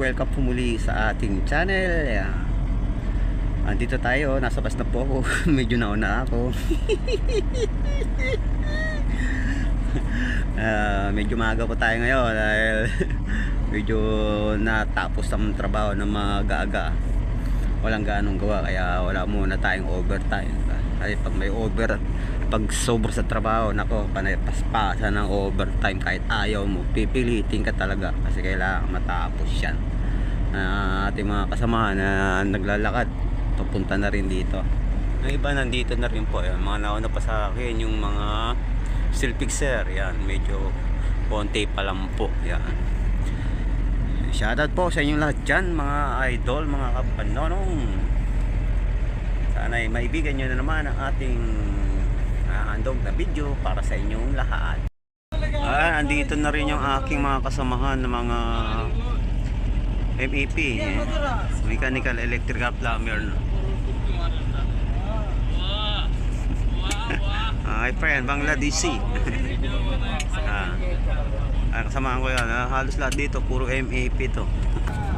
welcome po muli sa ating channel. Andito tayo, nasa bus na po ako. Medyo nauna ako. Medyo maaga po tayo ngayon dahil medyo natapos ang trabaho ng mga walang ganong gawa, kaya wala muna tayong overtime. Kasi pag may pag sobra sa trabaho, nako, panay paspasan ng overtime kahit ayaw mo, pipilitin ka talaga kasi kailangan matapos yan. Ating mga kasamahan na naglalakad papunta na rin dito. Ang iba nandito na rin po, yan, mga nauna pa sa akin yung mga steel fixer, yan, medyo konti pa lang po, yan. Shoutout po sa inyong lahat dyan, mga idol, mga kapanonong. Sana ay maibigan nyo na naman ang ating handog na video para sa inyong lahat. Andito na rin yung aking mga kasamahan ng mga MEP, Mechanical Electrical Plumber. My friend, Bangladeshi. Kasamahan ko yan, halos lahat dito puro MEP to.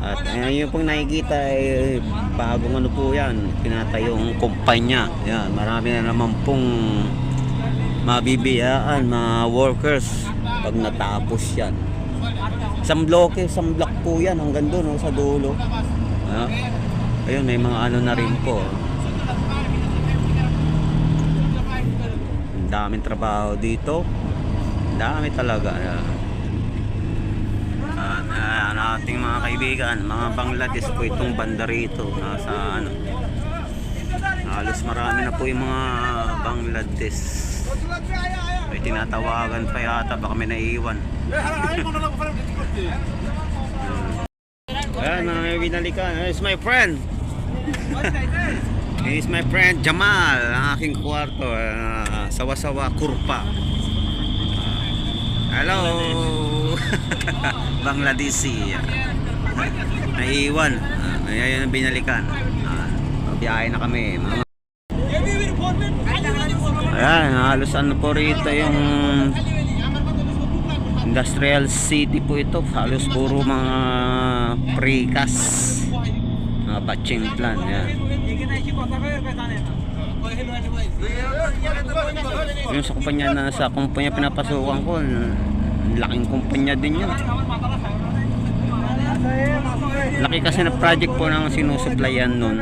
At yung pong nakikita ay bagong ano po yan, pinatayong kumpanya. Yan, marami na naman pong mabibiyaan mga workers pag natapos yan. Isang block po yan hanggang doon, sa dulo. Ayun, may mga ano na rin po. Ang daming trabaho dito, ang dami talaga. Ang ating mga kaibigan, mga Bangladesh po itong banda rito, nasa ano, halos marami na po yung mga Bangladesh. May tinatawagan pa yata, baka may naiiwan. Ayan, mga binalikan. It's my friend. He's my friend Jamal, ang aking kwarto, sawa-sawa kurpa. Hello. Bangladeshi. Naiiwan. Ayan ang binalikan. Biyahe na kami. Ayan, halos ano po rito yung industrial city po ito. Halos puro mga precast, mga batching plant. Ayan. Yung sa kumpanya pinapasukan ko, laking kumpanya din yan. Laki kasi na project po ng sinusuplayan nun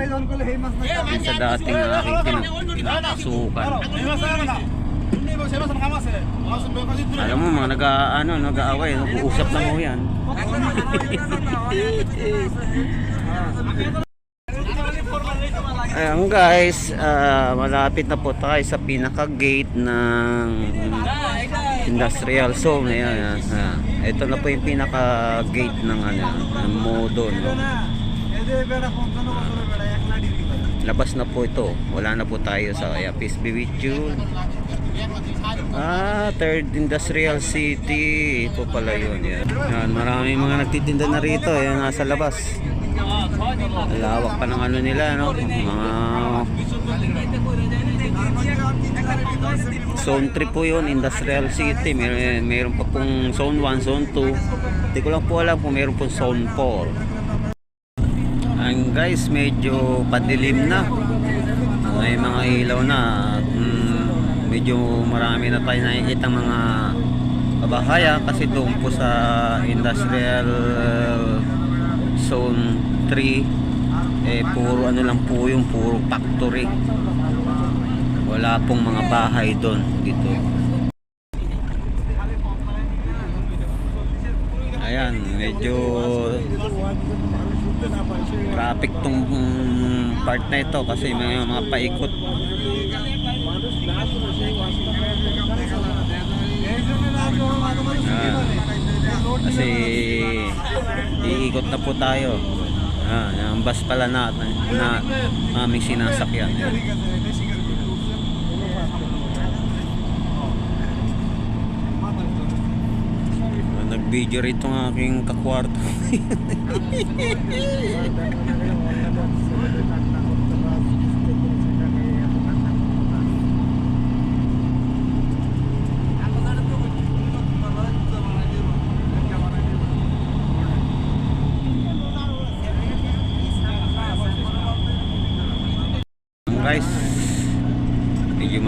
sa dating aking pinapasukan. Alam mo, mga nag-aaway, nag-uusap lang mo yan. Ayan guys, malapit na po tayo sa pinaka-gate ng industrial zone. Ayan, ito na po yung pinaka-gate ng modo, no? Labas na po ito. Wala na po tayo sa peace be with you. Third industrial city. Ito pala yun. Yan, maraming mga nagtitinda na rito. Ayan, nasa labas. Lawak pa ng ano nila, no? Mga zone 3 po yun, industrial city. Mayroon pa pong zone 1, zone 2. Hindi ko lang po alam kung mayroon pong zone 4. And guys, medyo padilim na. May mga ilaw na. Medyo marami na tayo nakikita mga kabahaya kasi doon po sa industrial zone 3 puro ano lang po yung puro factory. Wala pong mga bahay doon dito. Ayan, medyo traffic tong part na ito kasi may mga paikot. Kasi iikot na po tayo. Ang bus pala na aming sinasakyan. Nag-video rito ng aking kakwarto.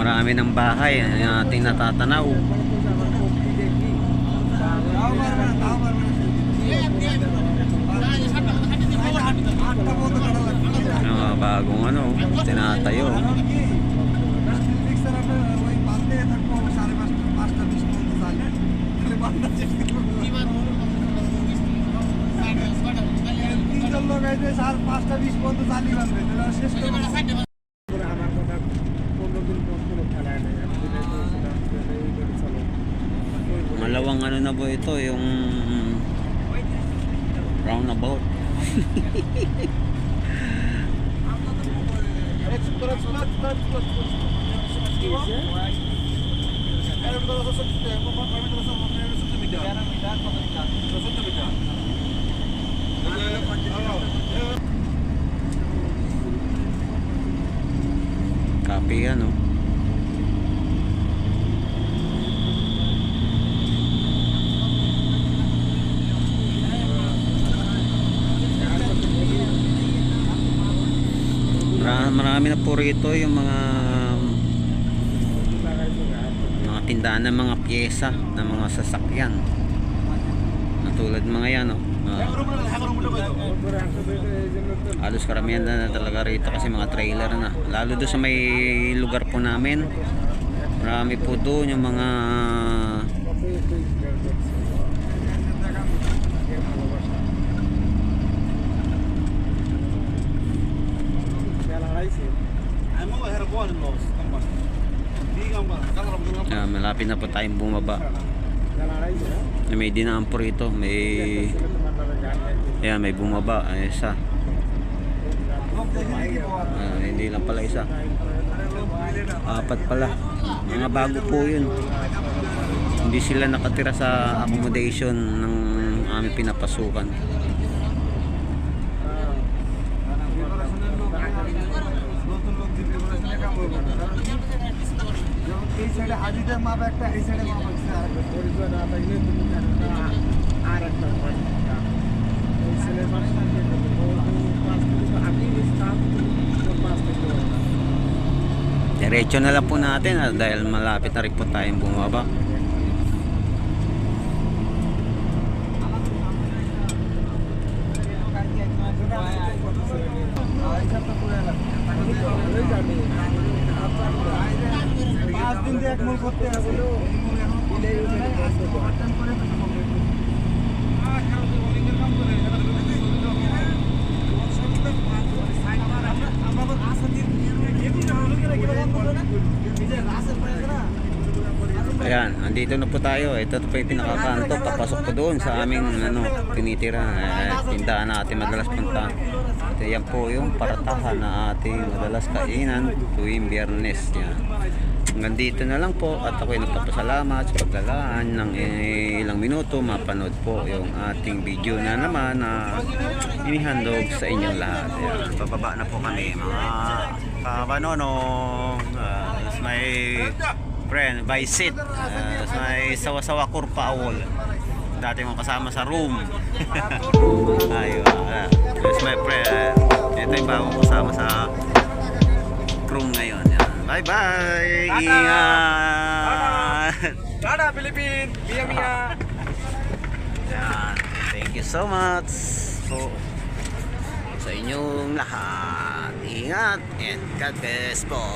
marami ng bahay na ating natatanaw. Bagong ano, tinatayo. Malawang ano na po ito, yung roundabout. Copy ano. Marami na po rito yung mga tindahan ng mga pyesa ng mga sasakyan. Natulad mga yan, no? Halos karamihan na talaga rito kasi mga trailer na. Lalo doon sa may lugar po namin. Marami po doon yung mga malapit na po tayong bumaba. May dinaan po rito, may may bumaba, isa. Hindi lang pala isa, 4 pala. Mga bago po yun. Hindi sila nakatira sa accommodation ng aming pinapasukan. Diretso na lang po natin dahil malapit na rin po tayong bumaba. Ayan, andito na po tayo. Ito po yung pinakakanto. Papasok po doon sa aming tinitira. Tindahan na ating madalas punta. Ito yan po yung paratahan na ating madalas kainan tuwing Biyernes. Yan. Hanggang dito na lang po at ako'y nagpapasalamat sa paglalaan ng ilang minuto mapanood po yung ating video na naman na inihandog sa inyong lahat. Ayan, bababa na po kami mga kabanonong. May friend by seat, may sawa-sawa kurpa awol dati mong kasama sa room. Ayun, there's my friend. Ito yung bagong kasama sa room ngayon. Bye bye. Ingat. Tada Philippines. Mia mia. Yan. Thank you so much po sa inyong lahat. Ingat and God bless po.